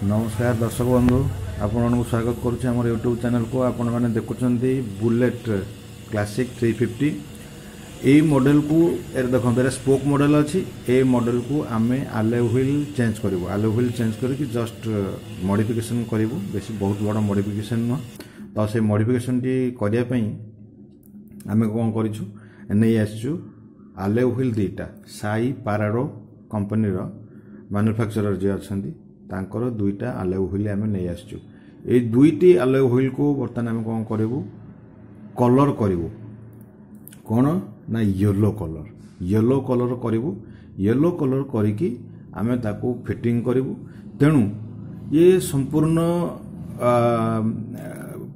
नमस्कार दर्शक बंधु आपको स्वागत करुच्चे आम यूट्यूब चैनल को आपण मैंने देखुं बुलेट क्लासिक 350 यही मॉडल को देखते स्पोक मॉडल अच्छी ए मॉडल को आम आले व्हील चेंज करूँ आले व्हील चेंज करके जस्ट मॉडिफिकेशन करूँ बेसी बहुत बड़ा मॉडिफिकेशन नुह तो से मॉडिफिकेशन टी करने आम कौन करूँ नहीं आसचु आले व्हील दुईटा साई पाराडो कंपनी मैन्युफैक्चरर जी अच्छा तांकर दुईटा आले व्हील आम नहीं आसचु ए दुईटी आले व्हील को बर्तमान आम कौन करूँ कलर करूँ कौन ना येलो कलर करूँ येलो कलर करिकी आमे ताको फिटिंग करूँ तेणु ये संपूर्ण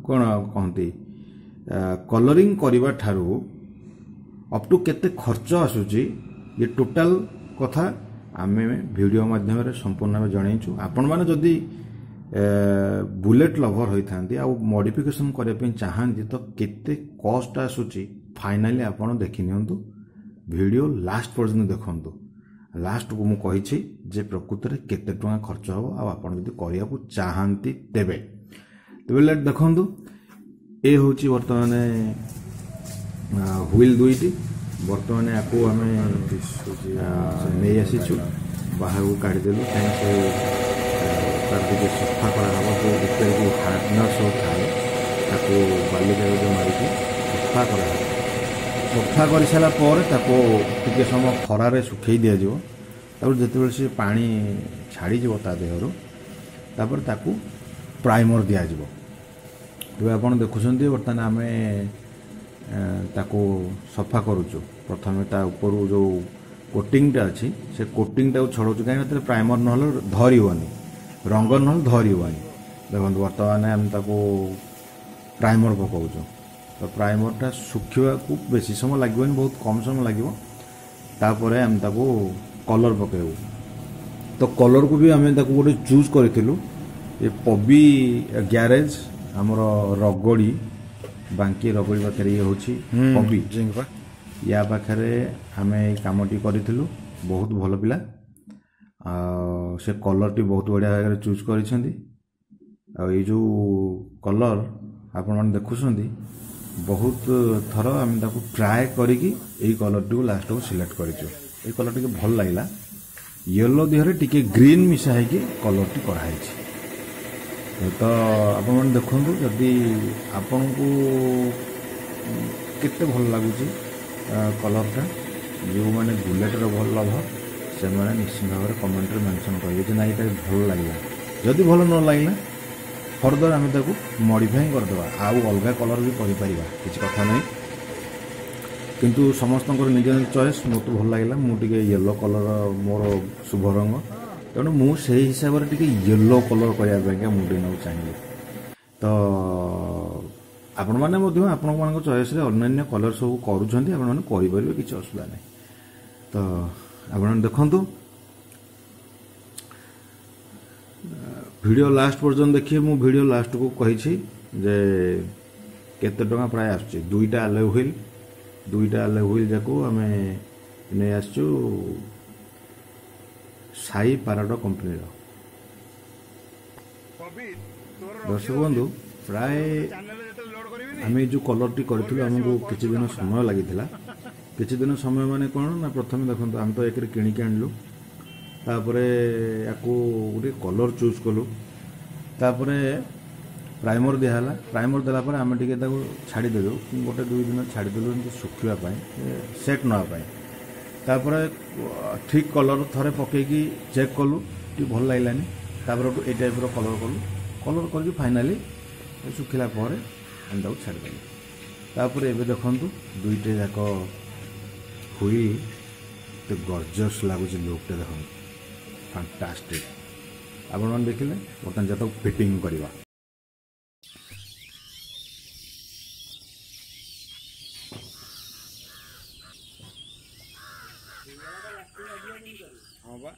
कौन कहती कलरिंग करवा ठारू अप टू केते खर्च आसूची ये टोटाल कथा आमे वीडियो माध्यम संपूर्ण जनईचु आपण मैंने जदि बुलेट लवर होता आ मॉडिफिकेशन करने चाहती तो केते कॉस्ट आसूची फाइनाली आपण देखि नियंतु वीडियो लास्ट पर्यंत देखंतु लास्ट को मु कहिछि जे प्रकृति रे केते टका खर्च हो आ आपण जदि करिया को चाहंती तेबे लेट देखंतु ए होछि वर्तमान व्हील दुईटी बर्तमान आपको आम नहीं आसीचु बाहर को काढ़ीदेलु कहीं तार टे सफा कराब जो भितर जो हार्डनेस थाए ताको बालिका जो मारिकी सफा करा सफा कर सारापर टे समय खरारे सुखई दि जापर जिते सी पानी छाड़ी ता देहर तापर ताकू प्राइमर दिज्व तो आप देखुं बर्तमान आम ताको सफा करुचु प्रथम ता ऊपर जो कोटिंगटा अच्छी से कोटिंगटा छड़ाऊ कहीं प्राइमर ना धरनी रंग ना धरनी देखो बर्तमान आम ताको प्राइमर पकाऊँ तो प्राइमरटा सुखा को बेसी समय लगे बहुत कम समय लगे तापर आम ताको कलर पकेबू तो कलर को भी आम गोटे चूज करूँ ये पबी ग्यारेज आमर रगड़ी बांकी रगड़ी पाखे ये हूँ पबी या पाखे आम कमटी करूँ बहुत भल पिला से कलर टी बहुत बढ़िया भाव चूज कर जो कलर आपण मैंने देखुं बहुत थर आम ट्राए करी कलर टी लास्ट को सिलेक्ट कर कलर टी भल लगे येलो देहरे टिके ग्रीन मिसाई कलर टी कराई तो आपण देखु जदि आपण को केते भल लगुच कलरटा जो मैंने बुलेटर भल लभर से मैंने निश्चित भाव में कमेंट रे मेंशन करेंगे ना ये भल लगे जदि भल न लगे फर्दर आम मॉडिफाई करदे आउ अलग कलर भी कर किसी कथा नहीं किंतु समस्त निज निज चॉइस मत भल लगे मुझे येलो कलर मोर शुभ रंग तेणु मुझे हिसाब से येलो कलर करने मुझे ना चाहिए तो आपण मैंने आपण चॉइस अन्य कलर सब करें किसी असुविधा नहीं तो आप देखु वीडियो लास्ट पर्यटन देखिए मु वीडियो लास्ट को कही जे केते टका प्राय आसुची दुईटा आले व्हील जाको आम नहीं आसचु साई पाराडो कंपनी दर्शक बंधु प्राय आम जो कलर टी करूँ आमको किसी दिन समय लगी किसी दिन समय माने कौन ना प्रथम देखो आम तो एक किणिक आणलु तापर या गोटे कलर चूज कलु तापर प्राइमर दिहला प्राइमर देलापर आम टे छाड़देलु गोटे दुई दिन छाड़देलु सुखापी सेट नापी तापर ठीक कलर थरे पकईकी चेक कलु टी भल लगलानी तापर ए टाइप कलर कलर करके फाइनाली सुखिला पर हम ताको छाड़देलु तापर एबे देखंतु दुईटे जाक हुई तो गॉर्जियस लगुच लुकटे देख फैंटास्टिक आपण मैंने देखिले बर्तमान जब फिटिंग करवा हाँ बा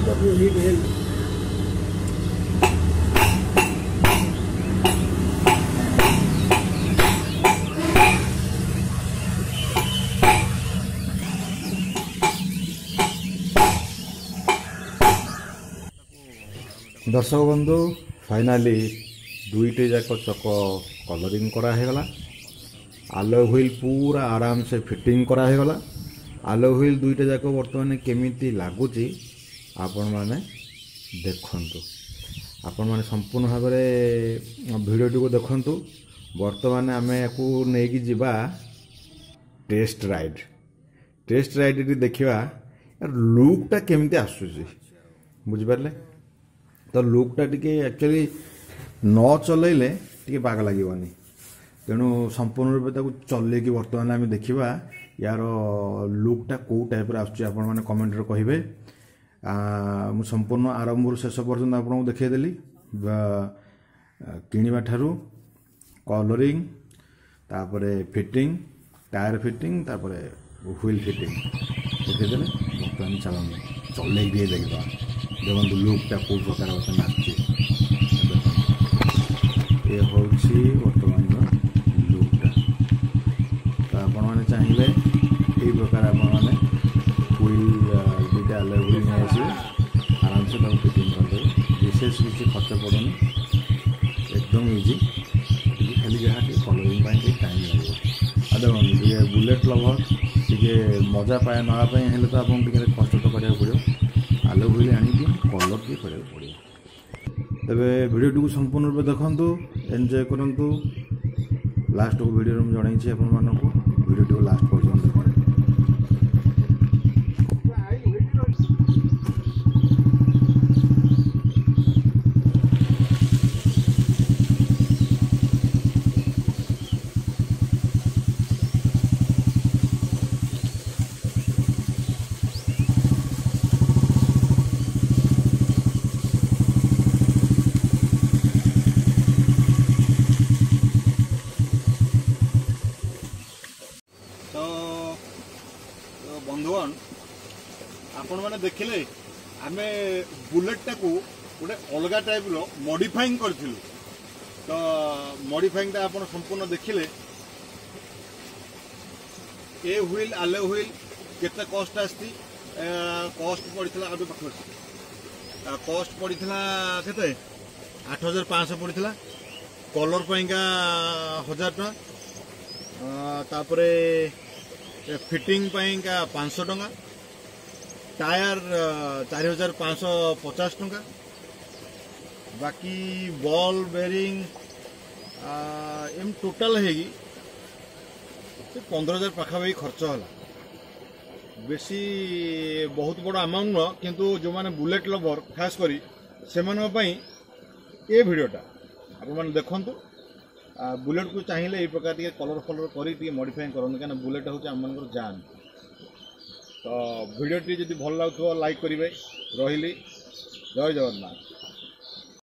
दर्शक बंधु फाइनाली दुईटे जाक चक कलरिंग करागला आलो व्हील पूरा आराम से फिटिंग करागला आलो व्हील दुईटे जाक बर्तमान केमिति लगुच आपण मैंने देखु आपण मैंने संपूर्ण भाव में भिडियोटी को देखु बर्तमान आम या नहीं जीवा टेस्ट राइड देखा लुकटा केमिति आसूची बुझिपारे तो लुकटा टी एक्चुअली न चलैले टी बाग लगनी तेणु संपूर्ण रूप चल कि बर्तमान आम देखा यार लुकटा कौ टाइप आपने कमेंट कहे मु संपूर्ण आरंभ शेष पर्यटन आपको देखदेली किणवा ठारू कलरिंग तापरे फिटिंग टायर फिटिंग तापरे व्हील फिटिंग देखदेले बर्तमान चलन चल देखा देखो लुकटा कौ प्रकार नाचुची ये हूँ बर्तमान लुकटा तो आपण चाहिए यही प्रकार आपने व्हील दुईटा आलो व्हील नहीं आसवे आराम से फिटिंग करदे विशेष किसी खर्च पड़नी एकदम इजी खाली जहाँ कलरिंग टाइम लगे देखो बुलेट लवर टे मजा पाए नापी तो आपको कष्ट तो कराया पड़ो आलो व्हील आनी कलर भी कराया पड़ो तेरे भिडियोटी को संपूर्ण रूप देखु एंजॉय करूँ लास्ट को भिडियो में जनई आपको भिडियोटी को लास्ट पर्यटन देखो बंधुगण आपण मैंने देखिले आम बुलेट टाक गोटे अलग टाइप मॉडिफाइंग करूँ तो मॉडिफाइंग आप संपूर्ण देखिले ए व्हील आलो व्हील केते कॉस्ट आसती कॉस्ट पड़ता अभी पाख कॉस्ट पड़ता केते 8500 पड़ता कलर पाइंका 1000 टका तापरे फिटिंग पाइंका 500 टका टायर 4550 टका बाकी बॉल बेरिंग एम टोटाल है 15,000 पाखापाखि खर्च है बेसी बहुत बड़ अमाउंट न किंतु जो माने बुलेट लवर खास करी से ये वीडियोटा आप देखु बुलेट को चाहिए ये प्रकार कलर फलर कर मॉडिफाई करूँ क्या बुलेट हूँ आम मन जान तो वीडियोटी जब भल लगे लाइक करेंगे रही जय जगन्नाथ।